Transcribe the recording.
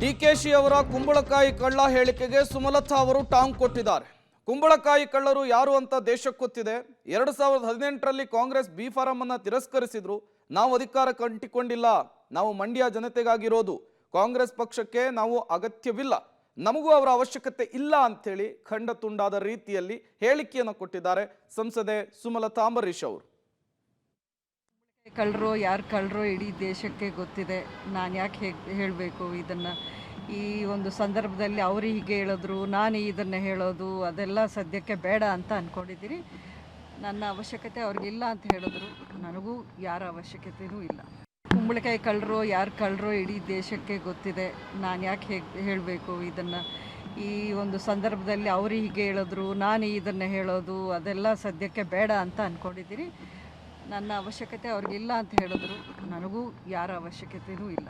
ಡಿಕೆಶಿ ಅವರ ಕುಂಬಳಕಾಯಿ ಕಳ್ಳ ಹೇಳಿಕೆಗೆ ಸುಮಲತಾ ಅವರು ಟಾಂಗ್ ಕೊಟ್ಟಿದ್ದಾರೆ. ಕುಂಬಳಕಾಯಿ ಕಳ್ಳರು ಯಾರು ಅಂತ ದೇಶಕ್ಕೆ ಗೊತ್ತಿದೆ. 2018ರಲ್ಲಿ ಕಾಂಗ್ರೆಸ್ ಬಿ ಫಾರಂ ಅನ್ನು ತಿರಸ್ಕರಿಸಿದ್ರು. ನಾವು ಅಧಿಕಾರಕ್ಕೆ ಅಂಟಿಕೊಂಡಿಲ್ಲ, ನಾವು ಮಂಡ್ಯ ಜನತೆಗಾಗಿರೋದು, ಕಾಂಗ್ರೆಸ್ ಪಕ್ಷಕ್ಕೆ ನಾವು ಅಗತ್ಯವಿಲ್ಲ, ನಮಗೂ ಅವರ ಅವಶ್ಯಕತೆ ಇಲ್ಲ ಅಂತೇಳಿ ಖಂಡ ತುಂಡಾದ ರೀತಿಯಲ್ಲಿ ಹೇಳಿಕೆಯನ್ನು ಕೊಟ್ಟಿದ್ದಾರೆ ಸಂಸದೆ ಸುಮಲತಾ ಅಂಬರೀಶ್ ಅವರು. ಕಳ್ಳರು ಯಾರು ಕಳ್ಳರು ಇಡೀ ದೇಶಕ್ಕೆ ಗೊತ್ತಿದೆ. ನಾನು ಯಾಕೆ ಹೇಳಬೇಕು ಇದನ್ನು? ಈ ಒಂದು ಸಂದರ್ಭದಲ್ಲಿ ಅವರು ಹೀಗೆ ಹೇಳಿದ್ರು, ನಾನು ಇದನ್ನು ಹೇಳೋದು ಅದೆಲ್ಲ ಸದ್ಯಕ್ಕೆ ಬೇಡ ಅಂತ ಅಂದ್ಕೊಂಡಿದ್ದೀನಿ. ನನ್ನ ಅವಶ್ಯಕತೆ ಅವ್ರಿಗಿಲ್ಲ ಅಂತ ಹೇಳಿದ್ರು, ನನಗೂ ಯಾರ ಅವಶ್ಯಕತೆಯೂ ಇಲ್ಲ. ಕುಂಬಳಕಾಯಿ ಕಳ್ಳರು ಯಾರು ಕಳ್ಳರು ಇಡೀ ದೇಶಕ್ಕೆ ಗೊತ್ತಿದೆ. ನಾನು ಯಾಕೆ ಹೇಳಬೇಕು ಇದನ್ನು? ಈ ಒಂದು ಸಂದರ್ಭದಲ್ಲಿ ಅವರು ಹೀಗೆ ಹೇಳಿದ್ರು, ನಾನು ಇದನ್ನು ಹೇಳೋದು ಅದೆಲ್ಲ ಸದ್ಯಕ್ಕೆ ಬೇಡ ಅಂತ ಅಂದ್ಕೊಂಡಿದ್ದೀನಿ. ನನ್ನ ಅವಶ್ಯಕತೆ ಅವ್ರಿಗಿಲ್ಲ ಅಂತ ಹೇಳಿದ್ರು, ನನಗೂ ಯಾರ ಅವಶ್ಯಕತೆಯೂ ಇಲ್ಲ.